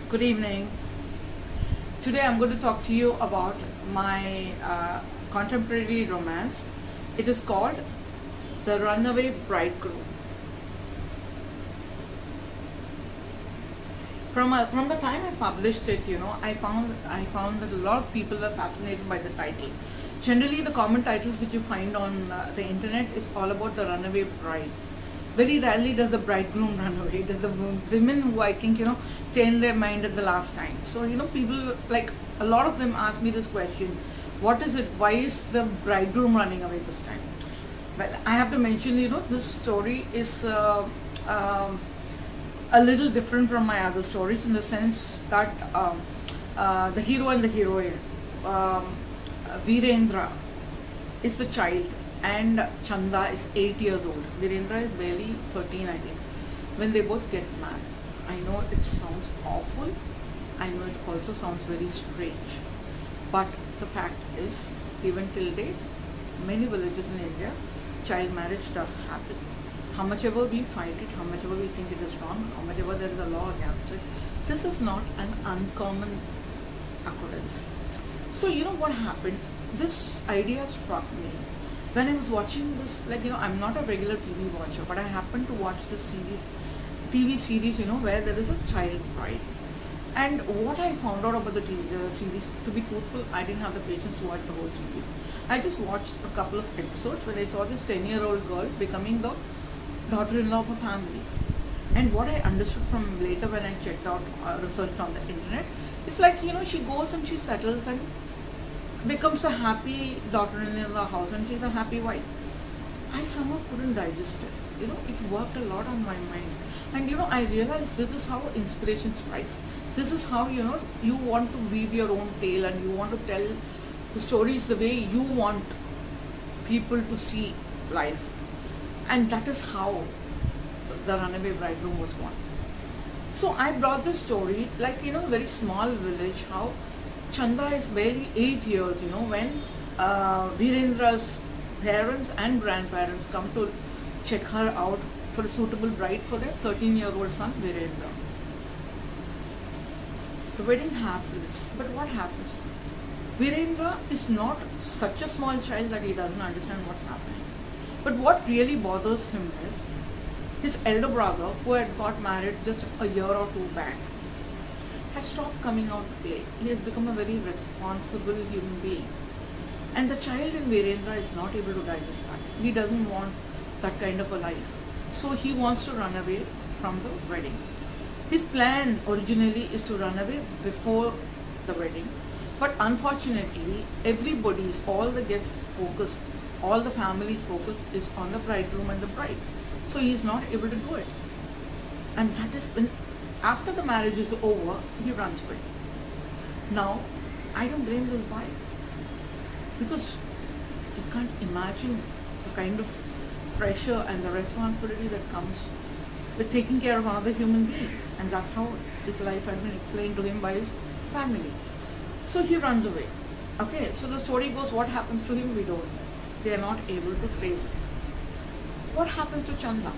Good evening. Today I'm going to talk to you about my contemporary romance. It is called The Runaway Bridegroom. From the time I published it, I found that a lot of people were fascinated by the title. Generally, the common titles which you find on the internet is all about the runaway bride. Very rarely does the bridegroom run away. It is the women who I think change their mind at the last time. So people, like a lot of them ask me this question: what is it? Why is the bridegroom running away this time? But I have to mention, this story is a little different from my other stories in the sense that the hero and the heroine, Virendra is the child and Chanda is 8 years old. Virendra is barely 13, I think, when they both get married. I know it sounds awful. I know it also sounds very strange. But the fact is, even till date, many villages in India, child marriage does happen. How much ever we fight it, how much ever we think it is wrong, how much ever there is a law against it, this is not an uncommon occurrence. So what happened? This idea struck me when I was watching this. I'm not a regular TV watcher, but I happened to watch this TV series, where there is a child bride. And what I found out about the TV series, to be truthful, I didn't have the patience to watch the whole series. I just watched a couple of episodes where I saw this 10-year-old girl becoming the daughter-in-law of a family. And what I understood from later when I checked out researched on the internet, it's like, she goes and she settles and becomes a happy daughter-in-law in the house, and she's a happy wife. I somehow couldn't digest it. It worked a lot on my mind. And I realized this is how inspiration strikes. This is how, you want to weave your own tale and you want to tell the stories the way you want people to see life. And that is how The Runaway Bridegroom was born. So I brought this story, like, a very small village, how Chanda is barely 8 years, when Virendra's parents and grandparents come to check her out for a suitable bride for their 13-year-old son, Virendra. The wedding happens, but what happens? Virendra is not such a small child that he doesn't understand what's happening. But what really bothers him is his elder brother, who had got married just a year or two back, has stopped coming out to play. He has become a very responsible human being. And the child in Virendra is not able to digest that. He doesn't want that kind of a life. So he wants to run away from the wedding. His plan originally is to run away before the wedding. But unfortunately, all the guests' focus, all the family's focus is on the bridegroom and the bride. So he is not able to do it. And that is when, after the marriage is over, he runs away. Now, I don't blame this boy, because you can't imagine the kind of pressure and the responsibility that comes with taking care of another human being. And that's how his life had been explained to him by his family. So he runs away. Okay, so the story goes, what happens to him, we don't know. They are not able to trace it. What happens to Chanda?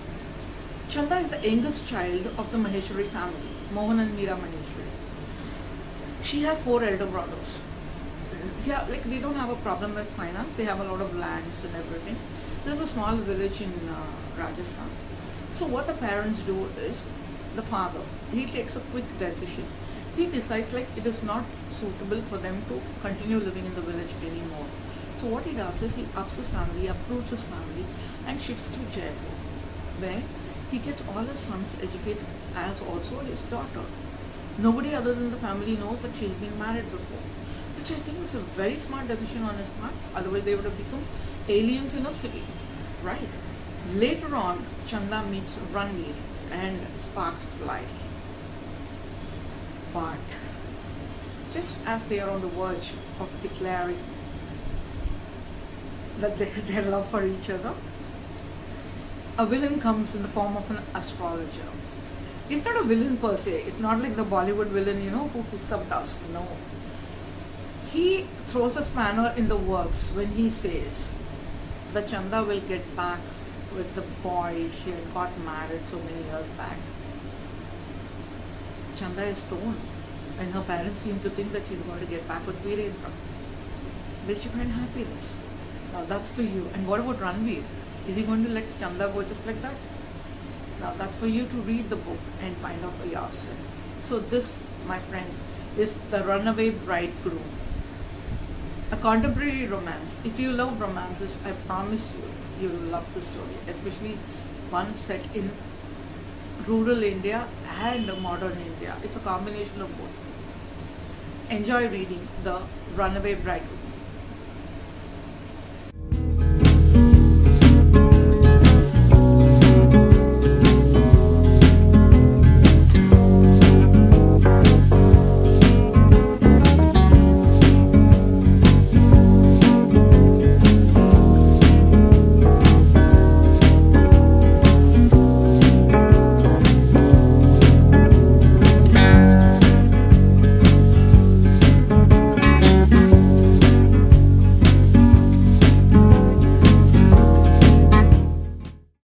Chanda is the youngest child of the Maheshwari family, Mohan and Meera Maheshwari. She has 4 elder brothers. Yeah, they don't have a problem with finance. They have a lot of lands and everything. There's a small village in Rajasthan. So what the parents do is, the father, he takes a quick decision. He decides it is not suitable for them to continue living in the village anymore. So what he does is he ups his family, uproots his family, and shifts to Jaipur, where he gets all his sons educated as also his daughter. Nobody other than the family knows that she's been married before, which I think was a very smart decision on his part. Otherwise they would have become aliens in a city, right? Later on, Chanda meets Ranveer and sparks fly. But just as they are on the verge of declaring that their love for each other, a villain comes in the form of an astrologer. He's not a villain per se. It's not like the Bollywood villain, who kicks up dust. No. He throws a spanner in the works when he says that Chanda will get back with the boy she had got married so many years back. Chanda is torn. and her parents seem to think that she's going to get back with Virendra. Will she find happiness? Now that's for you. And what about Ranveer? Is he going to let Chanda go just like that? Now that's for you to read the book and find out for yourself. So this, my friends, is The Runaway Bridegroom. A contemporary romance. If you love romances, I promise you, you'll love the story, especially one set in rural India and modern India. It's a combination of both. Enjoy reading The Runaway Bridegroom.